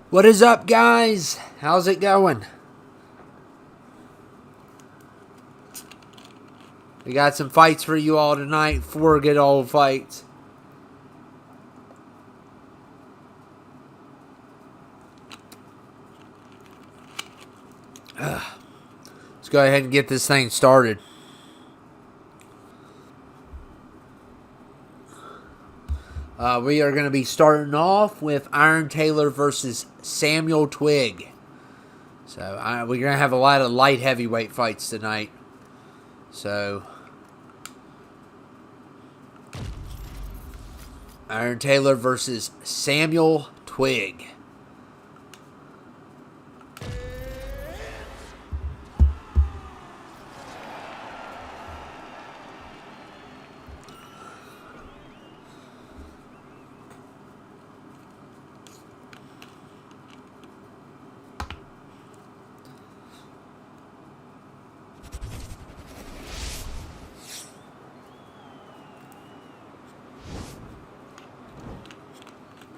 What is up, guys? How's it going? We got some fights for you all tonight. 4 good old fights. Let's go ahead and get this thing started. We are going to be starting off with Iron Taylor versus Samuel Twig. So we're going to have a lot of light heavyweight fights tonight. So Iron Taylor versus Samuel Twig.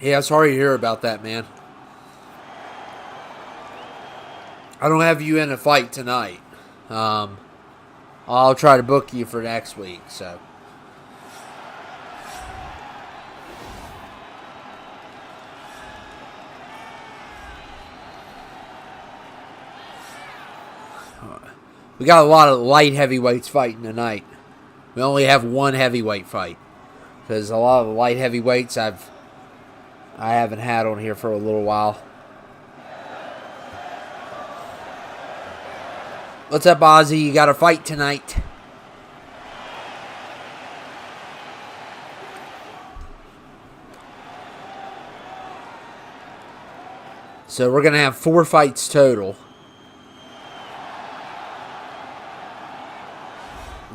Yeah, sorry to hear about that, man. I don't have you in a fight tonight. I'll try to book you for next week, so. We got a lot of light heavyweights fighting tonight. We only have one heavyweight fight. Because a lot of the light heavyweights I haven't had on here for a little while. What's up, Ozzy? You got a fight tonight. So we're going to have 4 fights total.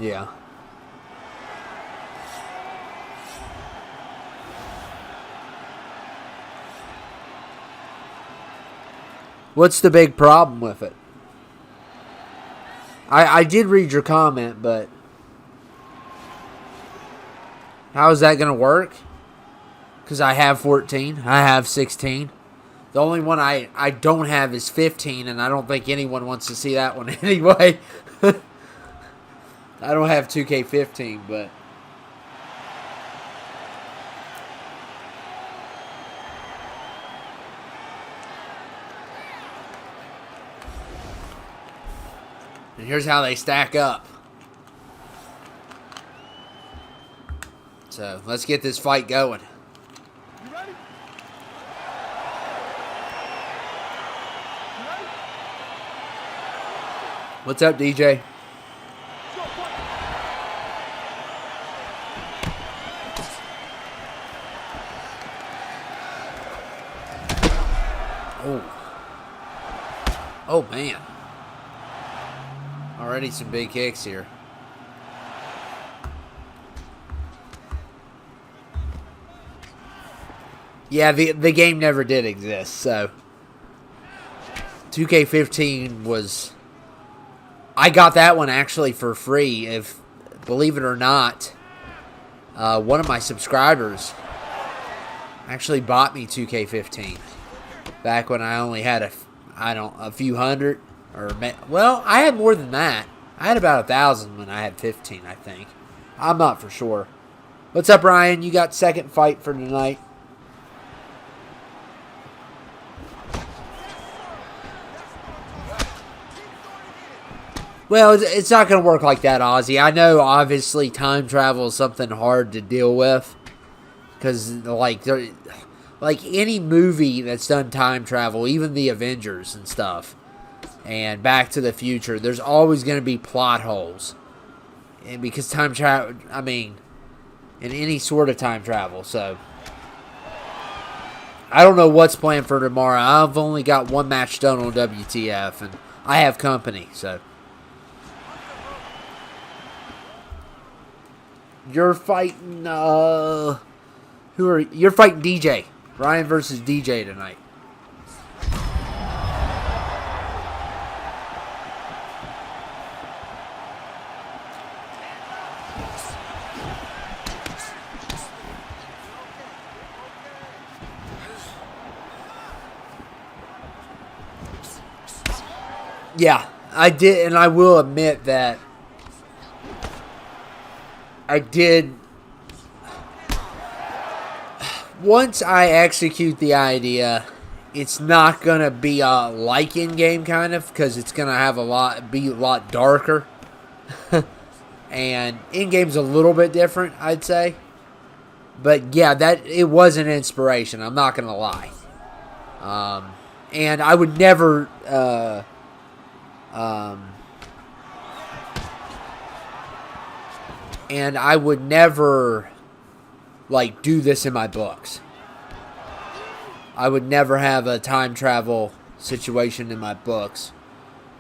Yeah. What's the big problem with it? I did read your comment, but how is that going to work? Because I have 14. I have 16. The only one I don't have is 15, and I don't think anyone wants to see that one anyway. I don't have 2K15, but... And here's how they stack up. So, let's get this fight going. You ready? What's up, DJ? Oh, man. Already some big kicks here. Yeah, the game never did exist, so 2K15 was... I got that one actually for free, if believe it or not. One of my subscribers actually bought me 2K15 back when I only had a few hundred. Well, I had more than that. I had about 1,000 when I had 15, I think. I'm not for sure. What's up, Ryan? You got second fight for tonight. Well, it's not going to work like that, Ozzy. I know, obviously, time travel is something hard to deal with. Because, like any movie that's done time travel, even the Avengers and stuff, and Back to the Future, there's always going to be plot holes. And because time travel, I mean, in any sort of time travel, so. I don't know what's planned for tomorrow. I've only got one match done on WTF, and I have company, so. You're fighting, you're fighting DJ. Ryan versus DJ tonight. Yeah, I did, and I will admit that I did. Once I execute the idea, it's not gonna be a like in-game kind of, because it's gonna have be a lot darker, and in-game's a little bit different, I'd say. But yeah, that it was an inspiration. I'm not gonna lie. And I would never. And I would never like do this in my books. I would never have a time travel situation in my books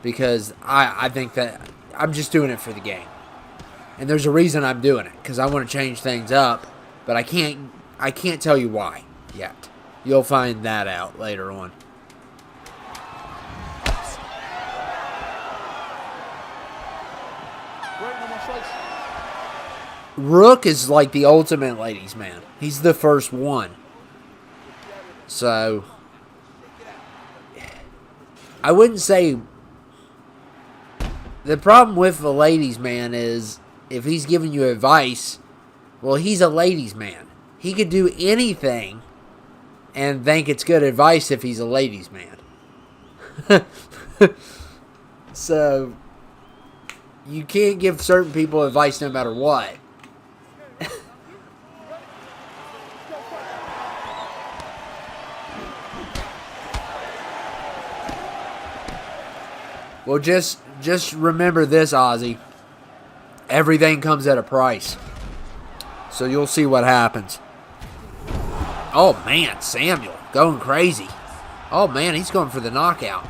because I think that I'm just doing it for the game. And there's a reason I'm doing it, because I want to change things up, but I can't tell you why yet. You'll find that out later on. Rook is like the ultimate ladies' man. He's the first one. So, I wouldn't say... The problem with the ladies' man is, if he's giving you advice, well, he's a ladies' man. He could do anything and think it's good advice if he's a ladies' man. So, you can't give certain people advice no matter what. Well, just remember this, Ozzy. Everything comes at a price. So you'll see what happens. Oh, man, Samuel going crazy. Oh, man, he's going for the knockout.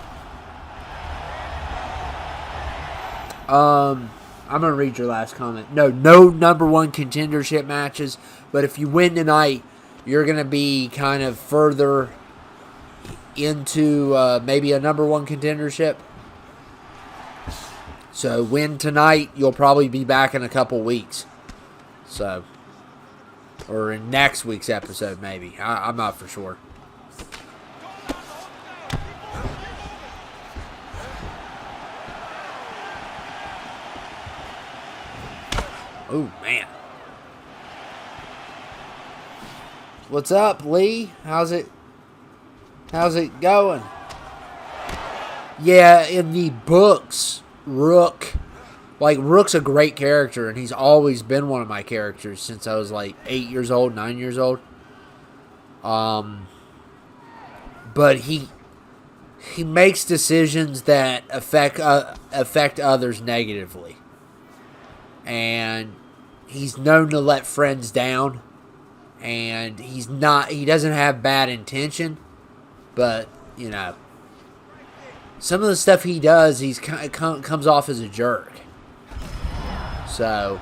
I'm going to read your last comment. No number one contendership matches. But if you win tonight, you're going to be kind of further into maybe a number one contendership. So win tonight, you'll probably be back in a couple weeks. So, or in next week's episode maybe. I'm not for sure. Oh, man. What's up, Lee? How's it going? Yeah, in the books, Rook's a great character, and he's always been one of my characters since I was like 8 years old, 9 years old. But he makes decisions that affect others negatively, and he's known to let friends down, and he doesn't have bad intention, but you know. Some of the stuff he does, comes off as a jerk. So,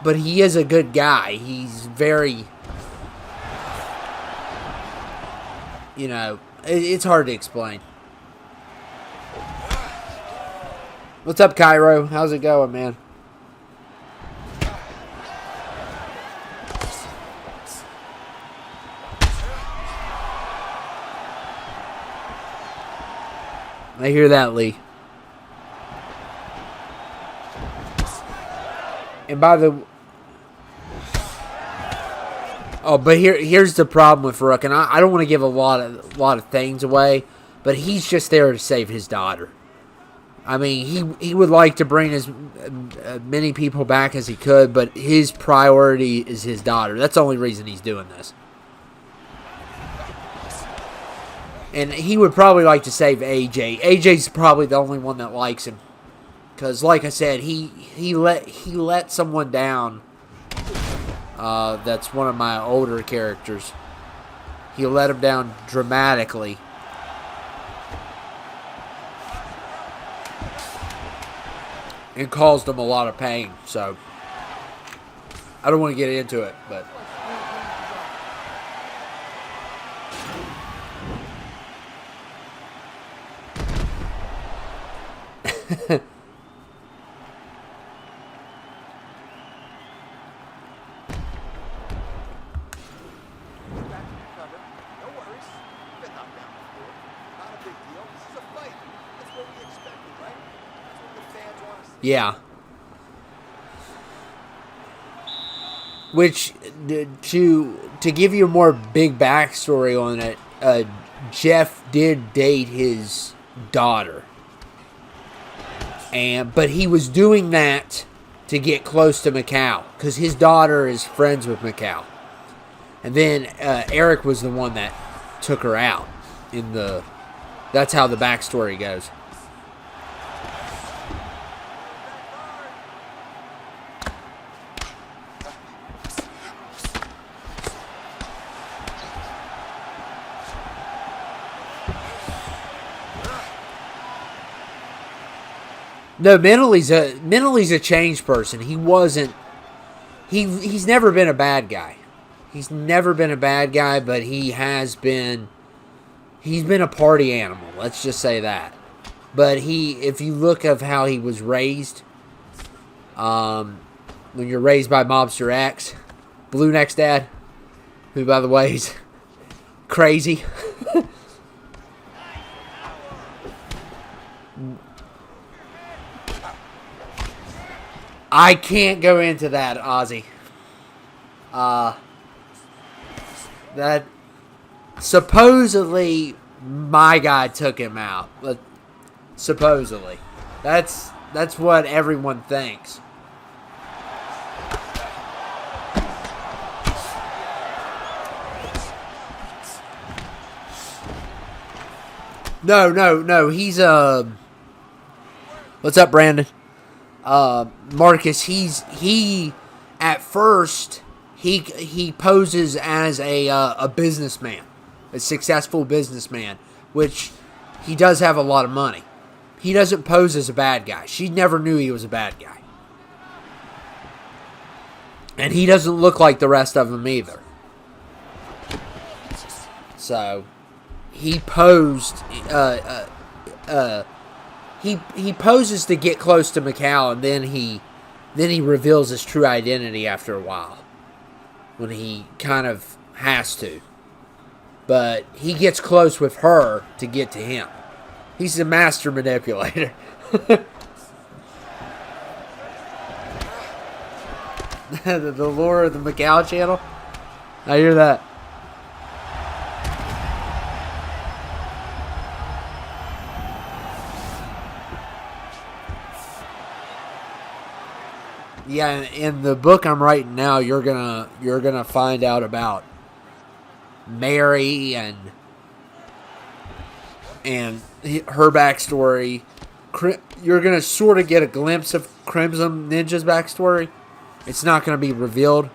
but he is a good guy. He's very, you know, it's hard to explain. What's up, Cairo? How's it going, man? I hear that, Lee. And by the... Oh, but here's the problem with Rook, and I don't want to give a lot of things away, but he's just there to save his daughter. I mean, he would like to bring as many people back as he could, but his priority is his daughter. That's the only reason he's doing this. And he would probably like to save AJ. AJ's probably the only one that likes him. Because, like I said, he let someone down. That's one of my older characters. He let him down dramatically. And caused him a lot of pain. So, I don't want to get into it, but... Yeah. Which, to give you a more big backstory on it, Jeff did date his daughter. But he was doing that to get close to Macau, because his daughter is friends with Macau. And then Eric was the one that took her out. That's how the backstory goes. No, mentally's a changed person. He wasn't. He's never been a bad guy. He's never been a bad guy, but he has been. He's been a party animal. Let's just say that. But if you look of how he was raised, when you're raised by Mobster X, Blue Neck's dad, who by the way is crazy. I can't go into that, Ozzy. That supposedly my guy took him out. But supposedly. That's what everyone thinks. No. He's what's up, Brandon? Marcus, he at first he poses as a businessman, a successful businessman, which he does have a lot of money. He doesn't pose as a bad guy. She never knew he was a bad guy. And he doesn't look like the rest of them either. So he posed he poses to get close to Macau, and then he reveals his true identity after a while, when he kind of has to. But he gets close with her to get to him. He's a master manipulator. The lore of the Macau channel. I hear that. Yeah, in the book I'm writing now, you're gonna find out about Mary and her backstory. You're gonna sort of get a glimpse of Crimson Ninja's backstory. It's not gonna be revealed,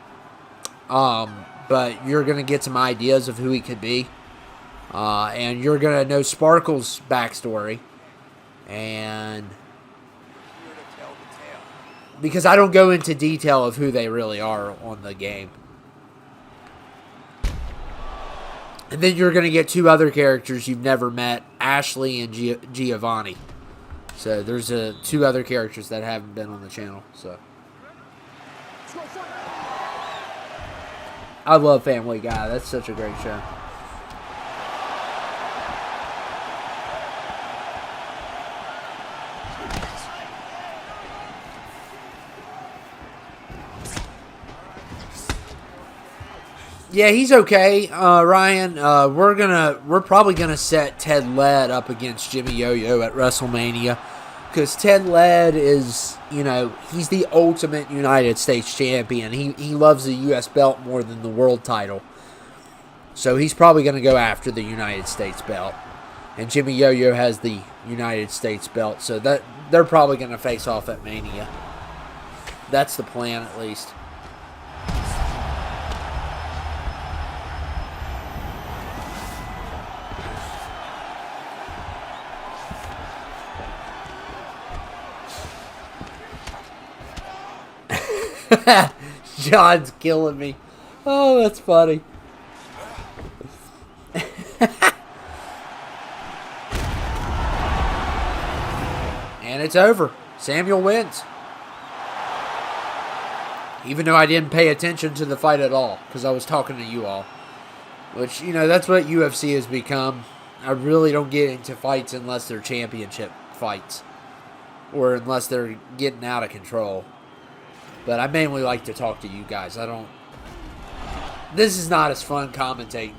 but you're gonna get some ideas of who he could be, and you're gonna know Sparkle's backstory, and. Because I don't go into detail of who they really are on the game. And then you're going to get two other characters you've never met, Ashley and Giovanni. So there's two other characters that haven't been on the channel. So I love Family Guy. That's such a great show. Yeah, he's okay, Ryan. We're probably gonna set Ted Ladd up against Jimmy Yo-Yo at WrestleMania, because Ted Ladd is, he's the ultimate United States champion. He loves the U.S. belt more than the world title, so he's probably gonna go after the United States belt. And Jimmy Yo-Yo has the United States belt, so that they're probably gonna face off at Mania. That's the plan, at least. John's killing me. Oh, that's funny. And it's over. Samuel wins. Even though I didn't pay attention to the fight at all, because I was talking to you all. Which, that's what UFC has become. I really don't get into fights unless they're championship fights. or unless they're getting out of control. But I mainly like to talk to you guys. This is not as fun commentating.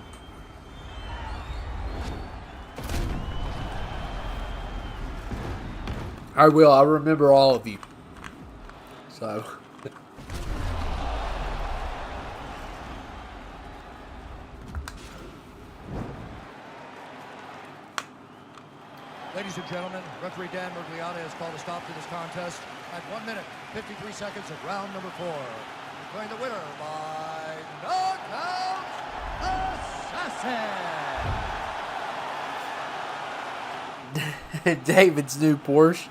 I will. I'll remember all of you. So. Ladies and gentlemen, referee Dan Mergliata has called a stop to this contest at 1 minute, 53 seconds of round number 4. Declaring the winner by knockout assassin. David's new Porsche.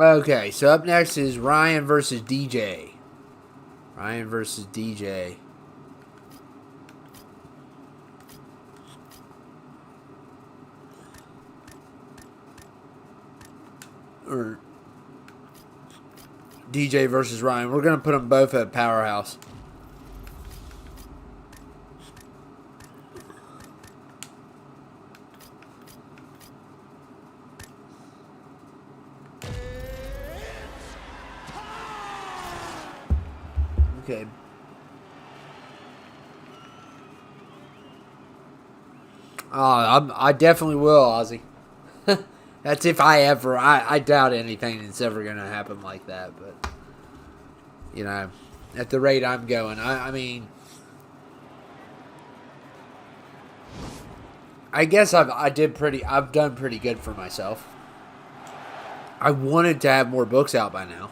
Okay, so up next is Ryan versus DJ. Ryan versus DJ. Or DJ versus Ryan. We're going to put them both at Powerhouse. Okay. I definitely will, Ozzy. That's if I ever... I doubt anything that's ever going to happen like that, but... You know, at the rate I'm going, I mean... I guess I've done pretty good for myself. I wanted to have more books out by now.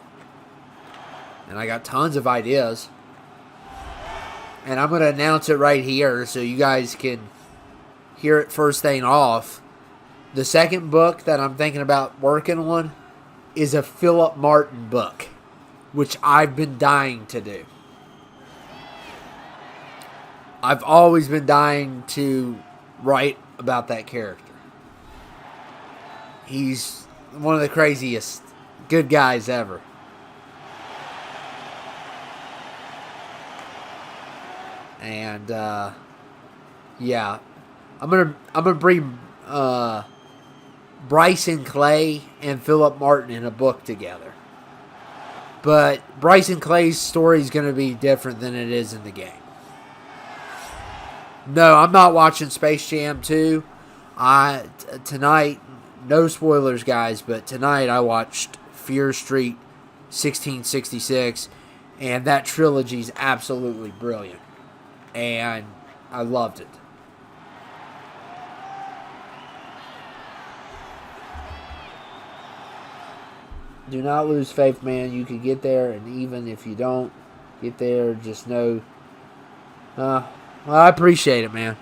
And I got tons of ideas. And I'm going to announce it right here so you guys can hear it first thing off. The second book that I'm thinking about working on is a Philip Martin book, which I've been dying to do. I've always been dying to write about that character. He's one of the craziest good guys ever. And yeah, I'm gonna bring Bryson Clay and Philip Martin in a book together. But Bryson Clay's story is gonna be different than it is in the game. No, I'm not watching Space Jam 2. Tonight, no spoilers, guys, but tonight I watched Fear Street 1666, and that trilogy is absolutely brilliant. And I loved it. Do not lose faith, man. You can get there, and even if you don't get there, just know... well, I appreciate it, man.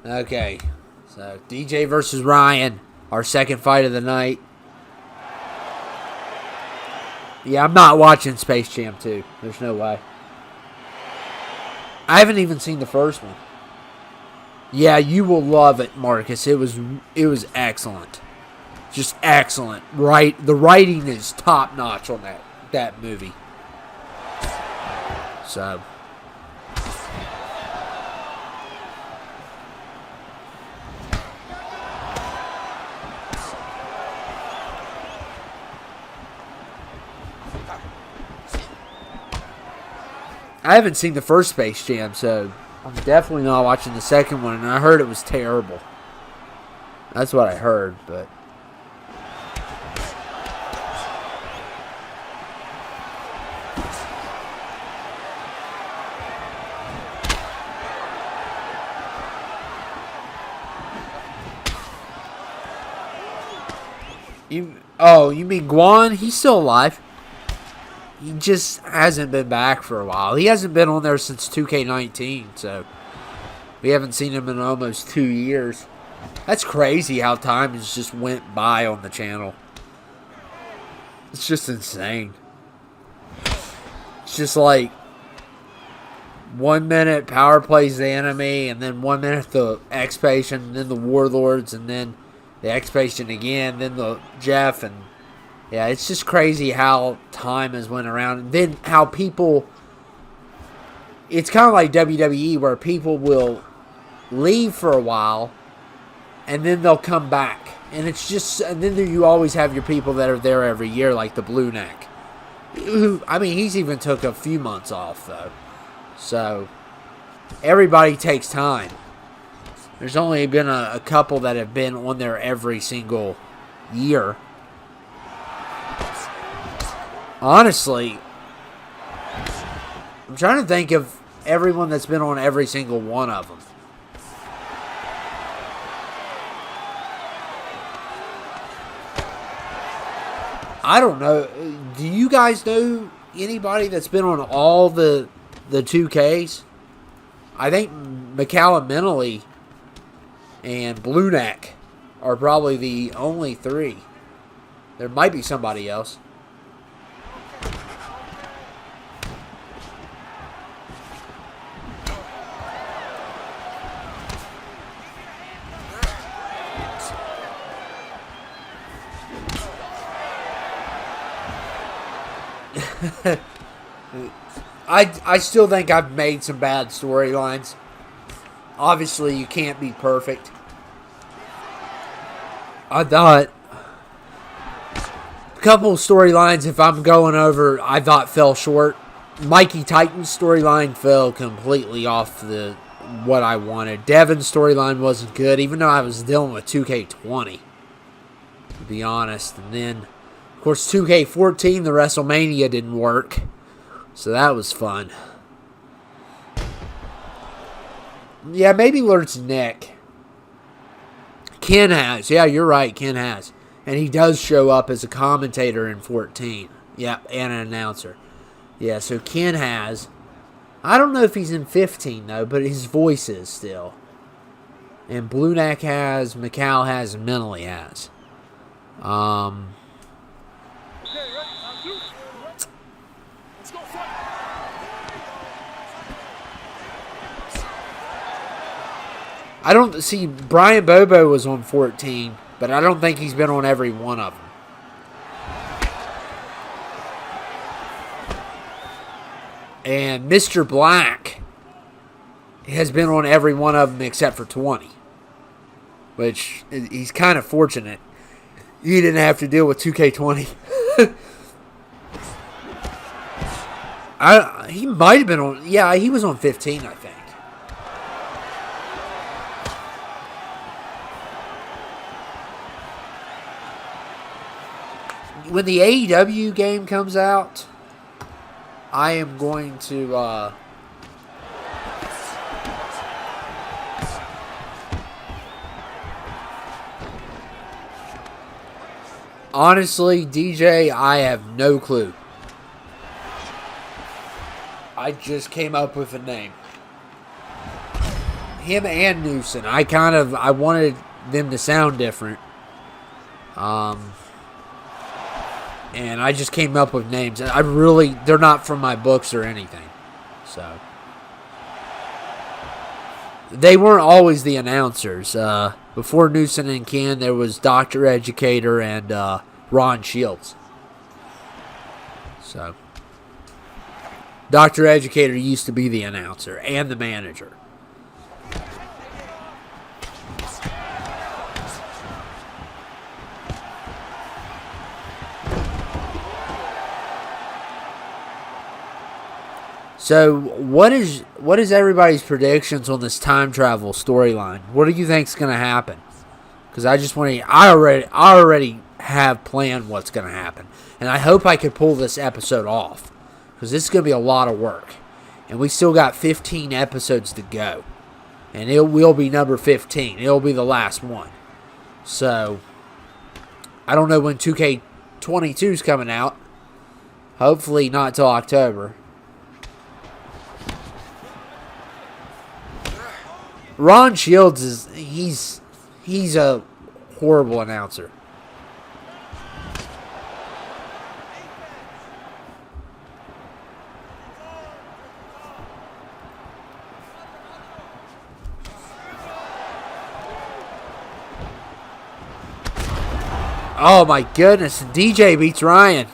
Okay, so DJ versus Ryan, our second fight of the night. Yeah, I'm not watching Space Jam 2. There's no way. I haven't even seen the first one. Yeah, you will love it, Marcus. It was excellent. Just excellent. Right, the writing is top notch on that movie. So I haven't seen the first Space Jam, so I'm definitely not watching the second one, and I heard it was terrible. That's what I heard, but... You mean Guan? He's still alive. He just hasn't been back for a while. He hasn't been on there since 2K19, so we haven't seen him in almost 2 years. That's crazy how time has just went by on the channel. It's just insane. It's just like 1 minute Power plays the enemy, and then 1 minute the X-Patient, and then the Warlords, and then the X-Patient again, then the Jeff, and yeah, it's just crazy how time has went around. And then how people, it's kind of like WWE where people will leave for a while and then they'll come back. And it's just, and then you always have your people that are there every year, like the Blue Neck. I mean, he's even took a few months off, though. So, everybody takes time. There's only been a couple that have been on there every single year. Honestly, I'm trying to think of everyone that's been on every single one of them. I don't know. Do you guys know anybody that's been on all the 2Ks? I think McCallum Mentally and Blue Neck are probably the only three. There might be somebody else. I still think I've made some bad storylines. Obviously, you can't be perfect. I thought a couple storylines, if I'm going over, I thought fell short. Mikey Titan's storyline fell completely off what I wanted. Devin's storyline wasn't good, even though I was dealing with 2K20, to be honest. And then, of course, 2K14, the WrestleMania didn't work. So that was fun. Yeah, maybe Lurt's Nick. Ken has. Yeah, you're right. Ken has. And he does show up as a commentator in 14. Yep, and an announcer. Yeah, so Ken has. I don't know if he's in 15, though, but his voice is still. And Blue Neck has, Macau has, and Mentally has. I don't see Brian Bobo was on 14, but I don't think he's been on every one of them. And Mr. Black has been on every one of them except for 20, which he's kind of fortunate. He didn't have to deal with 2K20. He might have been on, yeah, he was on 15, I think. When the AEW game comes out, I am going to honestly, DJ, I have no clue. I just came up with a name. Him and Newson. I wanted them to sound different. And I just came up with names. They're not from my books or anything. So. They weren't always the announcers. Before Newson and Ken, there was Dr. Educator and Ron Shields. So. Dr. Educator used to be the announcer and the manager. So, what is everybody's predictions on this time travel storyline? What do you think's going to happen? Because I already have planned what's going to happen, and I hope I can pull this episode off, because this is going to be a lot of work, and we still got 15 episodes to go, and it will be number 15. It'll be the last one. So, I don't know when 2K22 is coming out. Hopefully not till October. Ron Shields he's a horrible announcer. Oh my goodness, DJ beats Ryan.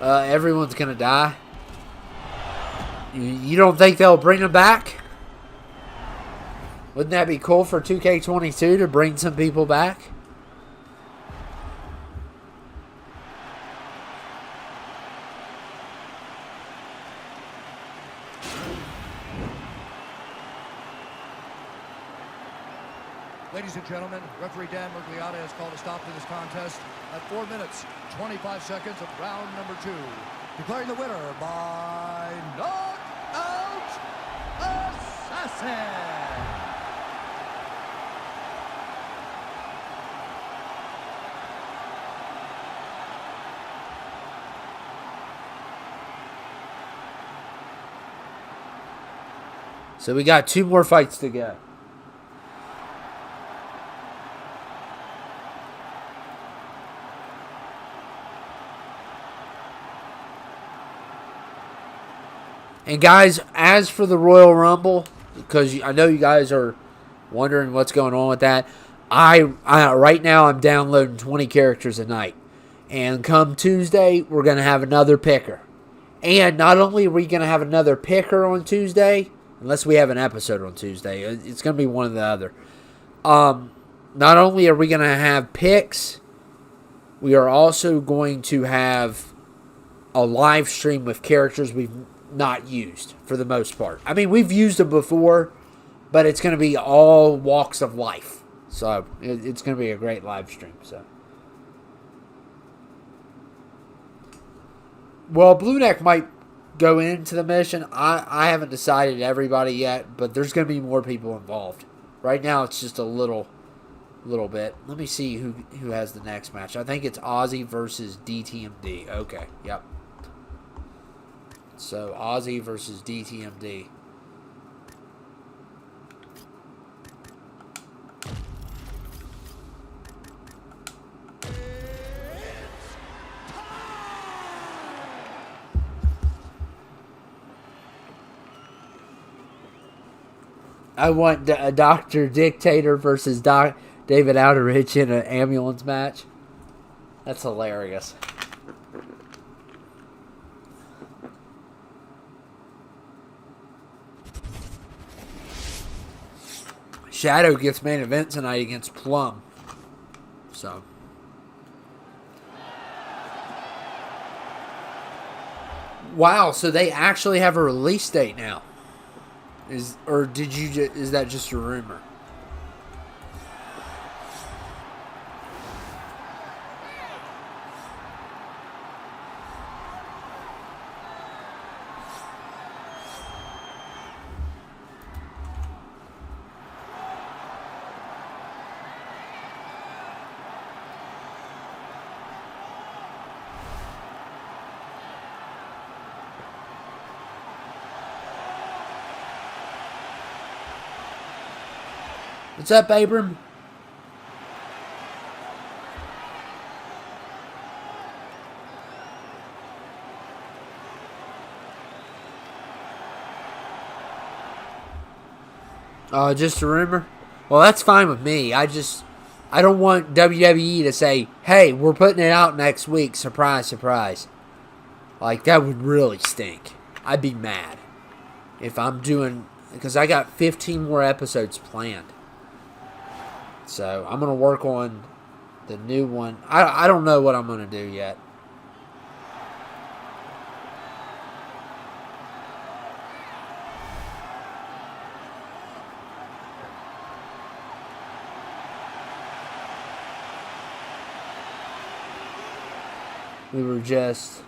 Everyone's gonna die. You don't think they'll bring him back? Wouldn't that be cool for 2K22 to bring some people back? Ladies and gentlemen, referee Dan Mergliotta has called a stop to this contest at 4 minutes, 25 seconds of round number 2. Declaring the winner by knockout assassin. So we got 2 more fights to go. And guys, as for the Royal Rumble, because I know you guys are wondering what's going on with that, I right now I'm downloading 20 characters a night. And come Tuesday, we're going to have another picker. And not only are we going to have another picker on Tuesday, unless we have an episode on Tuesday, it's going to be one or the other. Not only are we going to have picks, we are also going to have a live stream with characters we've not used for the most part. I mean, we've used them before, but it's going to be all walks of life. So it's going to be a great live stream. So, well, Blue Neck might go into the mission. I haven't decided everybody yet, but there's going to be more people involved. Right now, it's just a little bit. Let me see who has the next match. I think it's Ozzy versus DTMD. Okay, yep. So, Ozzy versus DTMD. I want a Dr. Dictator versus David Outeridge in an ambulance match. That's hilarious. Shadow gets main event tonight against Plum. So. Wow, so they actually have a release date now. Is that just a rumor? What's up, Abram? Just a rumor? Well, that's fine with me. I don't want WWE to say, hey, we're putting it out next week. Surprise, surprise. Like, that would really stink. I'd be mad if I'm doing... Because I got 15 more episodes planned. So, I'm going to work on the new one. I don't know what I'm going to do yet. We were just...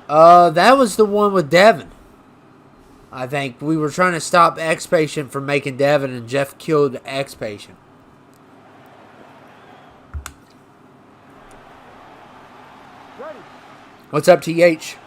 that was the one with Devin. I think we were trying to stop X-Patient from making Devin, and Jeff killed X-Patient. What's up, TH?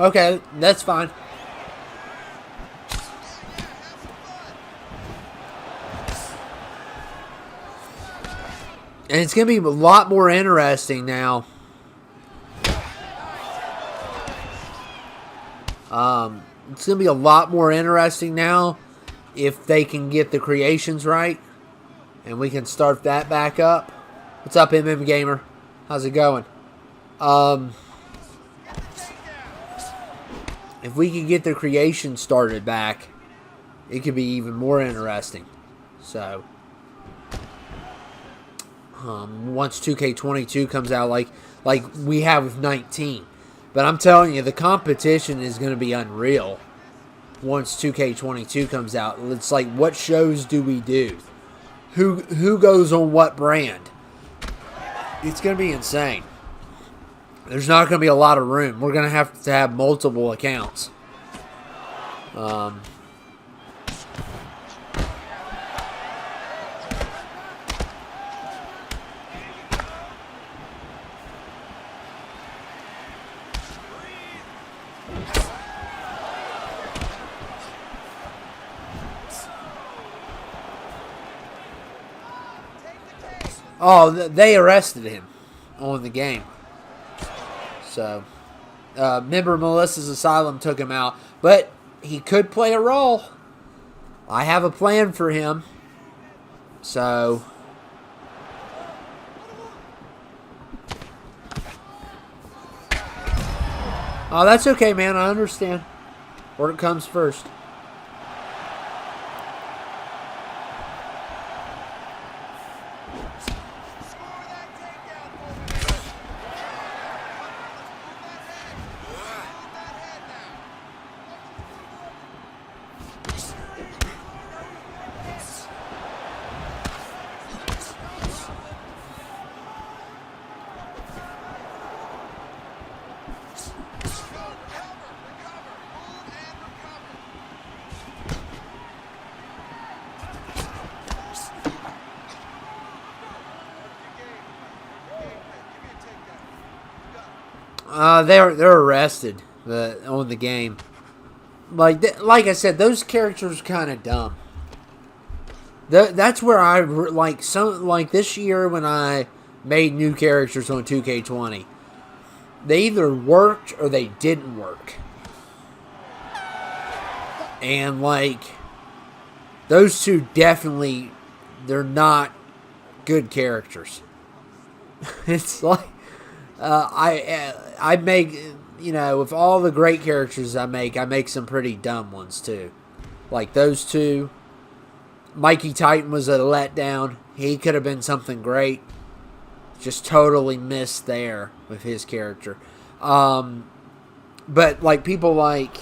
Okay, that's fine. And it's going to be a lot more interesting now. It's going to be a lot more interesting now if they can get the creations right. And we can start that back up. What's up, MM Gamer? How's it going? If we could get the creation started back, it could be even more interesting. So, once 2K22 comes out, like we have with 19. But I'm telling you, the competition is going to be unreal once 2K22 comes out. It's like, what shows do we do? Who goes on what brand? It's going to be insane. There's not going to be a lot of room. We're going to have multiple accounts. Oh, they arrested him on the game. So, member Melissa's Asylum took him out. But he could play a role. I have a plan for him. So, oh, that's okay, man. I understand. Work comes first. They're arrested on the game. Like I said, those characters are kind of dumb. That's where I like this year when I made new characters on 2K20. They either worked or they didn't work. And like those two definitely, they're not good characters. It's like I make, you know, with all the great characters I make some pretty dumb ones too. Like those two. Mikey Titan was a letdown. He could have been something great. Just totally missed there with his character. But like people like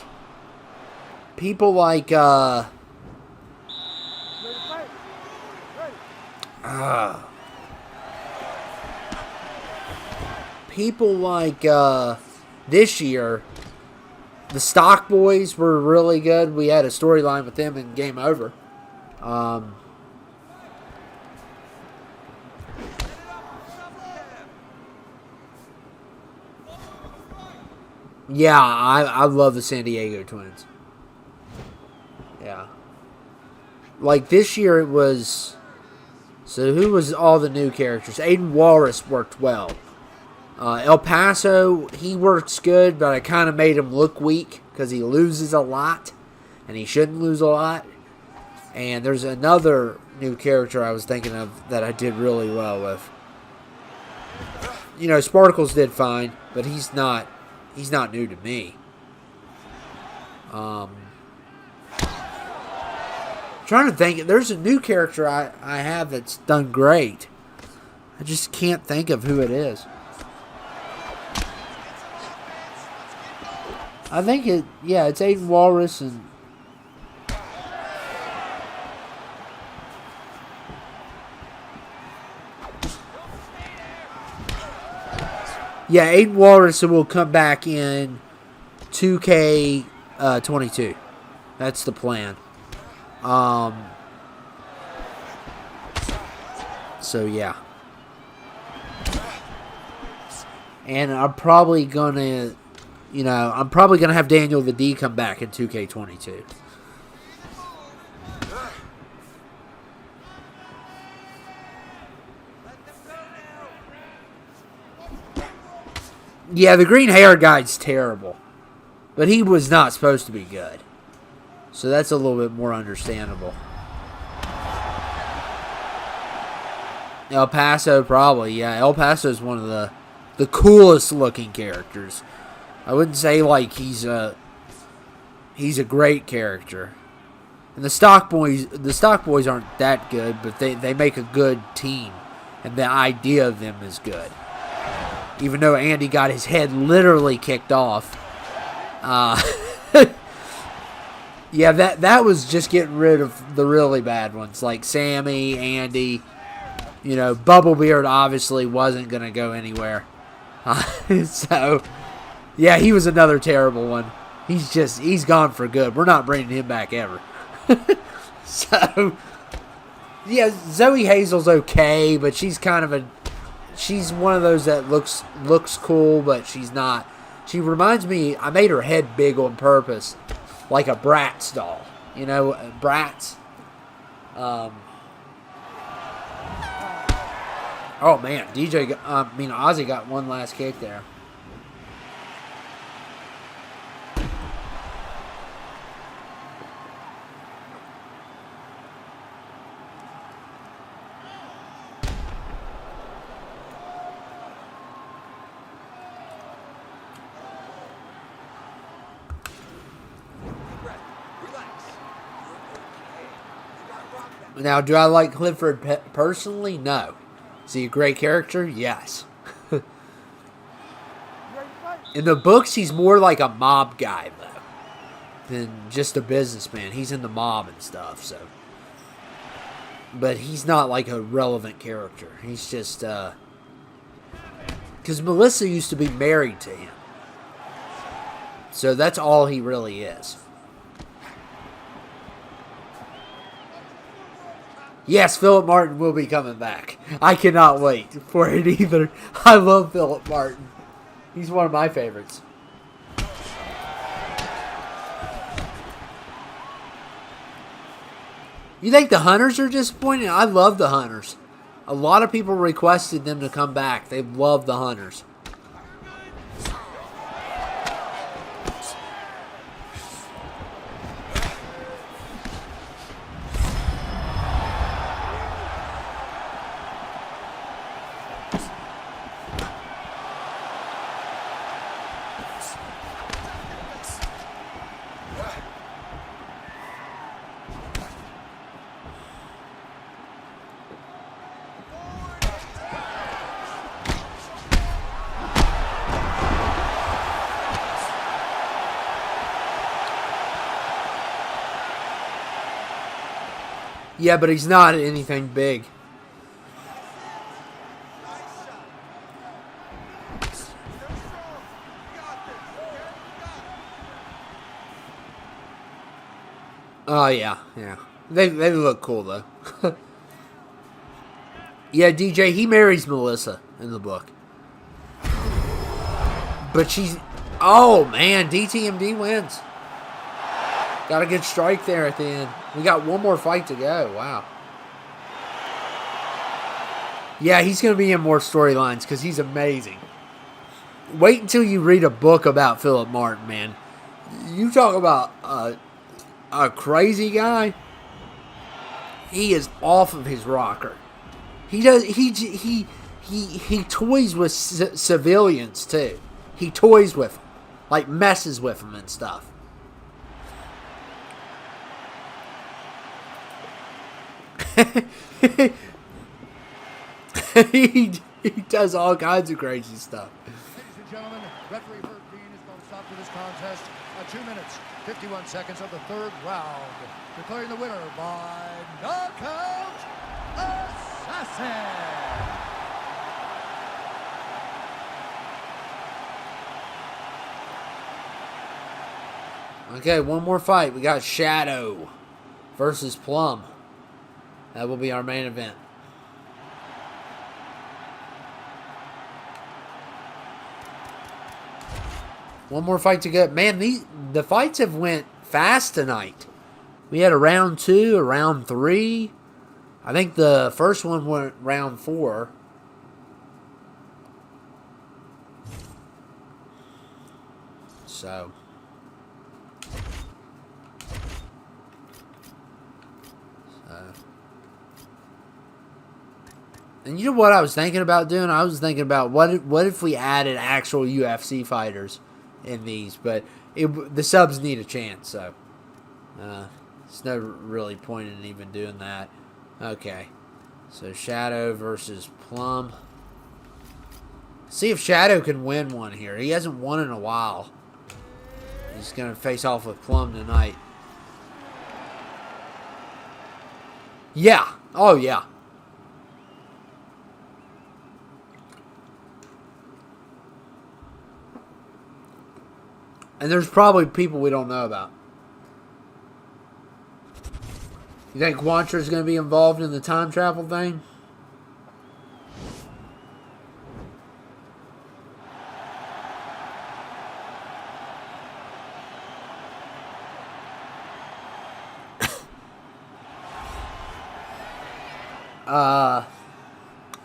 people like this year, the Stock Boys were really good. We had a storyline with them in Game Over. Yeah, I love the San Diego Twins. Yeah. Like this year it was... So who was all the new characters? Aiden Walrus worked well. El Paso, he works good, but I kind of made him look weak because he loses a lot. And he shouldn't lose a lot. And there's another new character I was thinking of that I did really well with. You know, Sparkles did fine, but he's not new to me. Trying trying to think. There's a new character I have that's done great. I just can't think of who it is. I think it's Aiden Walrus and... Yeah, Aiden Walrus will come back in 2K22. That's the plan. So yeah. And I'm probably gonna, have Daniel the D come back in 2K22. Yeah, the green hair guy's terrible. But he was not supposed to be good. So that's a little bit more understandable. El Paso, probably. Yeah, El Paso is one of the coolest looking characters. I wouldn't say like he's a great character. And the stock boys aren't that good, but they make a good team. And the idea of them is good. Even though Andy got his head literally kicked off. Yeah, that was just getting rid of the really bad ones. Like Sammy, Andy. Bubblebeard obviously wasn't going to go anywhere. So, yeah, he was another terrible one. He's gone for good. We're not bringing him back ever. So, yeah, Zoe Hazel's okay, but she's she's one of those that looks cool, but she's not. She reminds me, I made her head big on purpose, like a Bratz doll. Bratz. Oh man, Ozzy got one last kick there. Now, do I like Clifford personally? No. Is he a great character? Yes. In the books, he's more like a mob guy, though, than just a businessman. He's in the mob and stuff, so. But he's not like a relevant character. He's just, because Melissa used to be married to him. So that's all he really is. Yes, Philip Martin will be coming back. I cannot wait for it either. I love Philip Martin. He's one of my favorites. You think the Hunters are disappointed? I love the Hunters. A lot of people requested them to come back. They love the Hunters. Yeah, but he's not anything big. Oh, yeah. They look cool, though. Yeah, DJ, he marries Melissa in the book. But she's... Oh, man, DTMD wins. Got a good strike there at the end. We got one more fight to go. Wow. Yeah, he's going to be in more storylines because he's amazing. Wait until you read a book about Philip Martin, man. You talk about a crazy guy. He is off of his rocker. He toys with civilians too. He toys with them, like messes with them and stuff. he does all kinds of crazy stuff. Ladies and gentlemen, referee Bert Dean is going to stop to this contest at 2 minutes, 51 seconds of the third round, declaring the winner by knockout assassin. Okay, one more fight. We got Shadow versus Plum. That will be our main event. One more fight to go. Man, the fights have went fast tonight. We had a round 2, a round 3. I think the first one went round 4. So. And you know what I was thinking about doing? I was thinking about what if we added actual UFC fighters in these, but the subs need a chance, so there's no really point in even doing that. Okay, so Shadow versus Plum. See if Shadow can win one here. He hasn't won in a while. He's going to face off with Plum tonight. Yeah. Oh, yeah. And there's probably people we don't know about. You think Quantra's going to be involved in the time travel thing?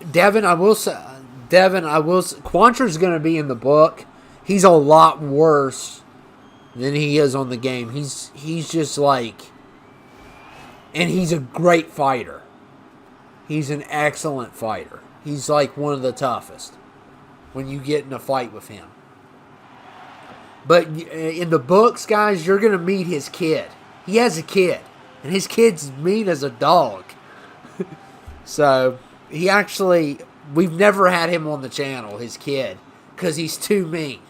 Devin, I will say, Quantra's going to be in the book. He's a lot worse than he is on the game. He's just like, and he's a great fighter. He's an excellent fighter. He's like one of the toughest when you get in a fight with him. But in the books, guys, you're going to meet his kid. He has a kid, and his kid's mean as a dog. So, he actually, we've never had him on the channel, his kid, because he's too mean.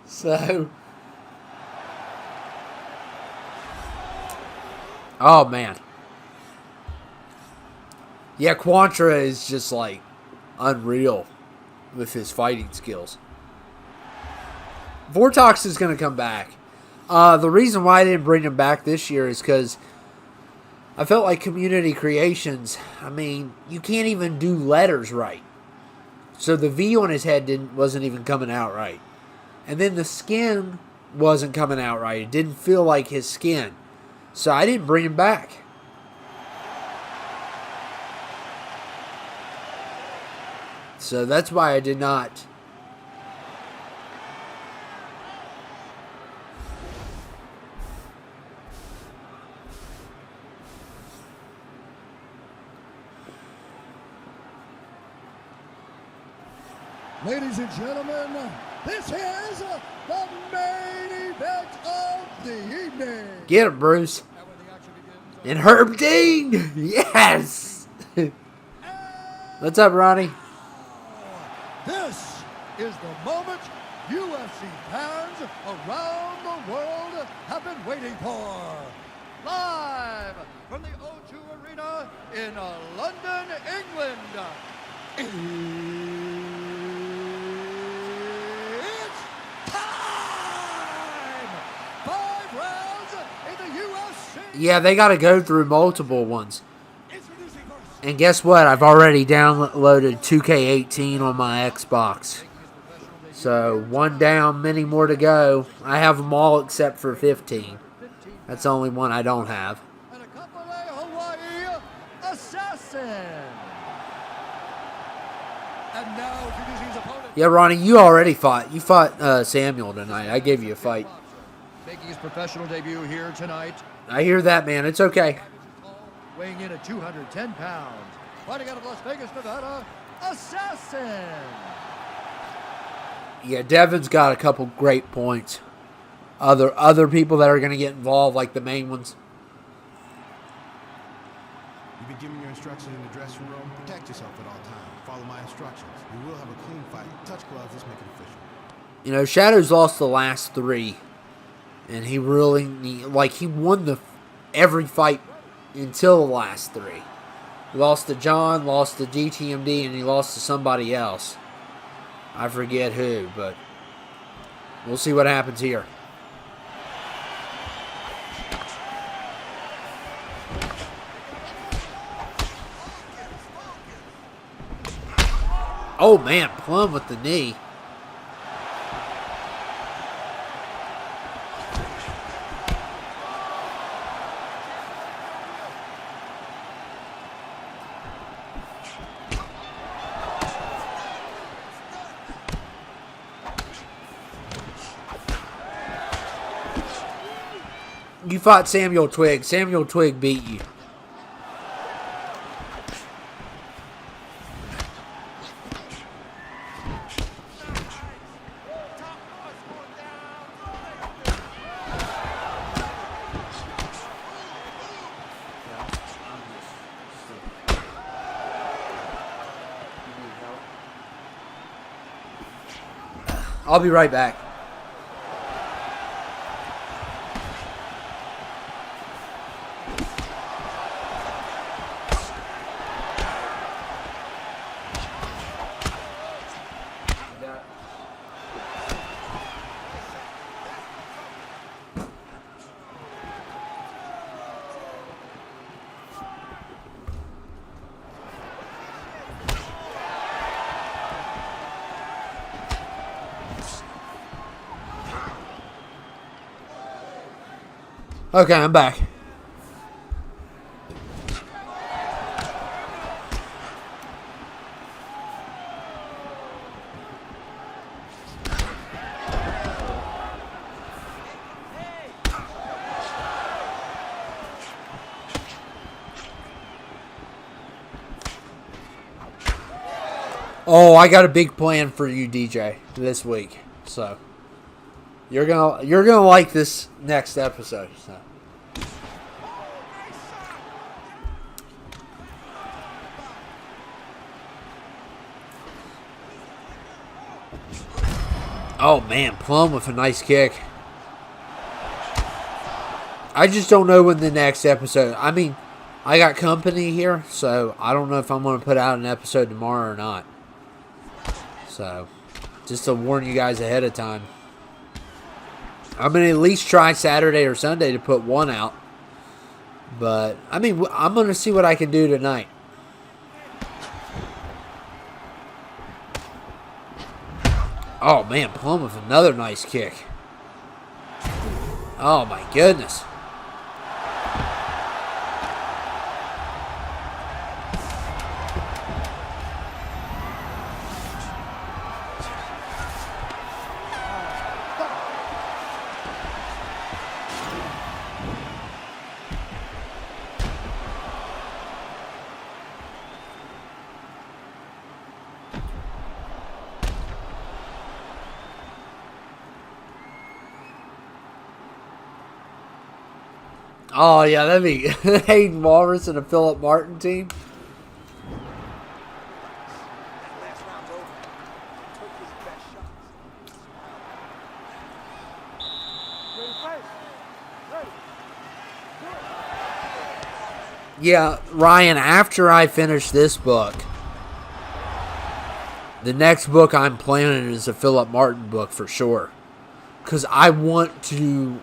So, oh man. Yeah, Quantra is just like unreal with his fighting skills. Vortox is going to come back. The reason why I didn't bring him back this year is because I felt like Community Creations, I mean, you can't even do letters right. So the V on his head wasn't even coming out right. And then the skin wasn't coming out right. It didn't feel like his skin. So I didn't bring him back. So that's why I did not. Ladies and gentlemen, this is the main event of the evening. Get him, Bruce. And Herb Dean. Yes. What's up, Ronnie? This is the moment UFC fans around the world have been waiting for. Live from the O2 Arena in London, England. It's time! 5 rounds in the UFC. Yeah, they got to go through multiple ones. And guess what? I've already downloaded 2K18 on my Xbox. So, one down, many more to go. I have them all except for 15. That's the only one I don't have. And a couple of Hawaii Assassin. And now introducing his opponent. Yeah, Ronnie, you already fought. You fought Samuel tonight. I gave you a fight. Making his professional debut here tonight. I hear that, man. It's okay. Weighing in at 210 pounds. Fighting out of Las Vegas, Nevada, Assassin. Yeah, Devin's got a couple great points. Other people that are going to get involved, like the main ones. be giving your instructions in the dressing room. Protect yourself at all times. Follow my instructions. You will have a clean fight. Touch gloves. Let's make it official. You know, Shadow's lost the last 3. And he really, he won every fight until the last 3. He lost to John, lost to DTMD, and he lost to somebody else. I forget who, but we'll see what happens here. Oh, man, Plum with the knee. You fought Samuel Twig. Samuel Twig beat you. I'll be right back. Okay, I'm back. Oh, I got a big plan for you, DJ, this week. So you're gonna like this next episode. So. Oh man, Plum with a nice kick. I just don't know when the next episode. I mean, I got company here, so I don't know if I'm going to put out an episode tomorrow or not. So, just to warn you guys ahead of time. I'm going to at least try Saturday or Sunday to put one out. But, I mean, I'm going to see what I can do tonight. Oh, man, Plum with another nice kick. Oh, my goodness. Oh, yeah, that'd be Hayden Walrus and a Philip Martin team. Yeah, Ryan, after I finish this book, the next book I'm planning is a Philip Martin book for sure. Because I want to...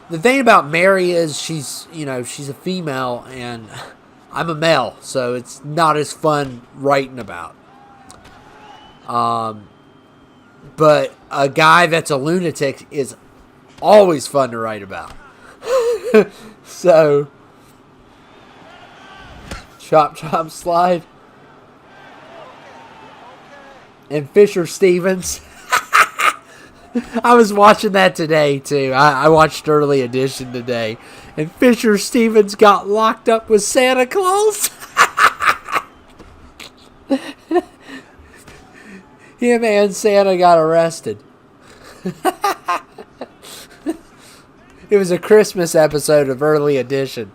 The thing about Mary is she's a female and I'm a male, so it's not as fun writing about. But a guy that's a lunatic is always fun to write about. So, chop, chop, slide. And Fisher Stevens. I was watching that today, too. I watched Early Edition today. And Fisher Stevens got locked up with Santa Claus. Him and Santa got arrested. It was a Christmas episode of Early Edition.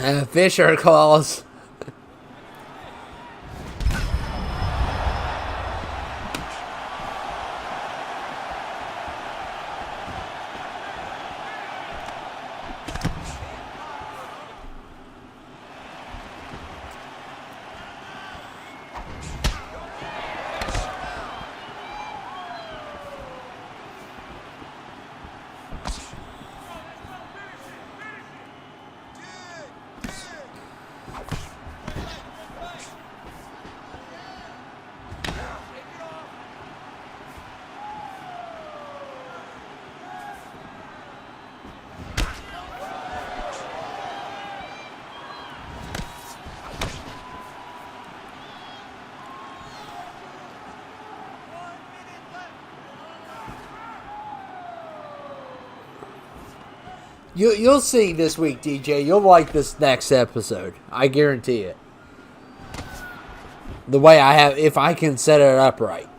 Fisher calls. You'll see this week, DJ. You'll like this next episode. I guarantee it. The way I have, if I can set it up right.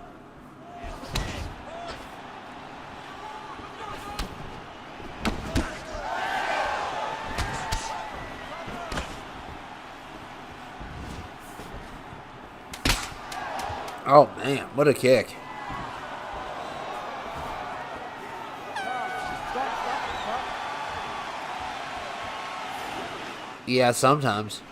Oh, man. What a kick. Yeah, sometimes.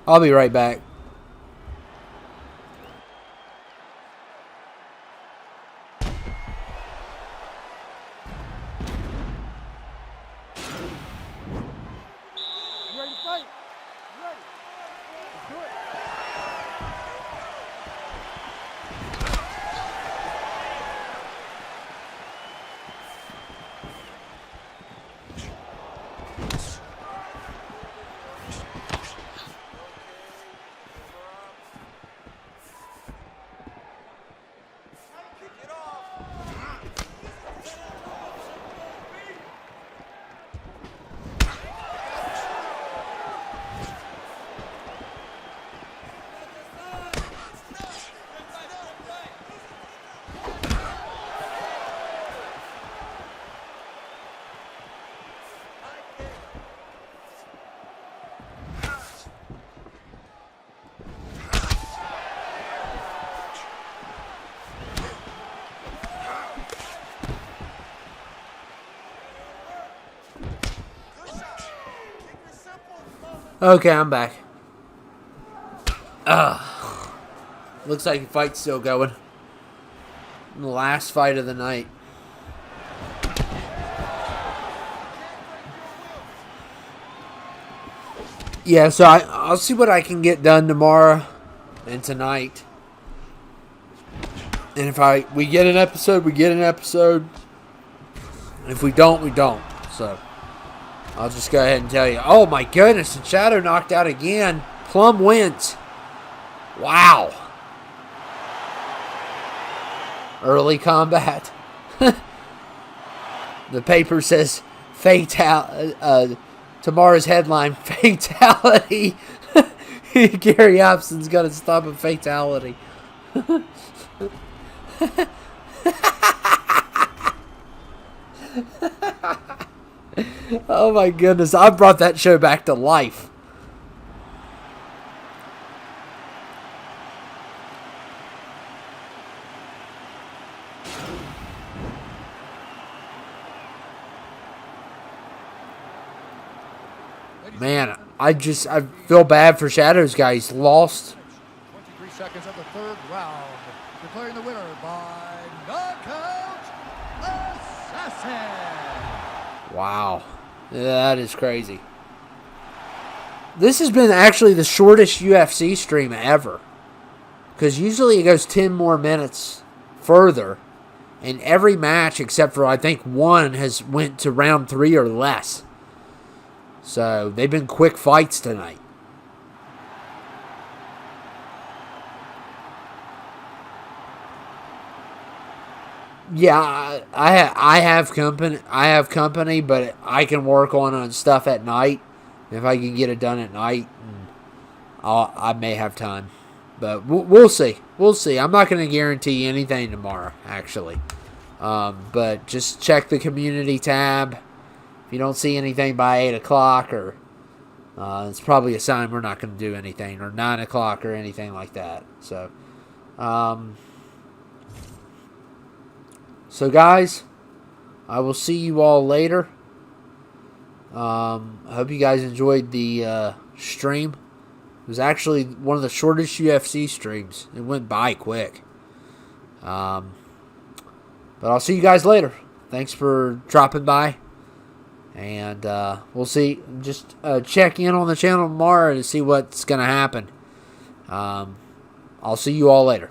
I'll be right back. Okay, I'm back. Looks like the fight's still going. The last fight of the night. Yeah, so I'll see what I can get done tomorrow and tonight. And if we get an episode, we get an episode. If we don't, we don't. So I'll just go ahead and tell you. Oh my goodness, and Shadow knocked out again. Plum wins. Wow. Early combat. The paper says tomorrow's headline, fatality. Gary Hobson's going to stop a fatality. Oh my goodness, I brought that show back to life. Man, I feel bad for Shadow's guy. He's lost. 23 seconds of the third round. Declaring the winner by knockout assassin. Wow. That is crazy. This has been actually the shortest UFC stream ever. Because usually it goes 10 more minutes further. And every match, except for I think one, has went to round 3 or less. So they've been quick fights tonight. Yeah, I have company. I have company, but I can work on stuff at night. If I can get it done at night, I may have time. But we'll see. We'll see. I'm not going to guarantee anything tomorrow, actually. But just check the community tab. If you don't see anything by 8 o'clock, or it's probably a sign we're not going to do anything, or 9 o'clock, or anything like that. So guys, I will see you all later. I hope you guys enjoyed the stream. It was actually one of the shortest UFC streams. It went by quick. But I'll see you guys later. Thanks for dropping by. And we'll see. Just check in on the channel tomorrow to see what's going to happen. I'll see you all later.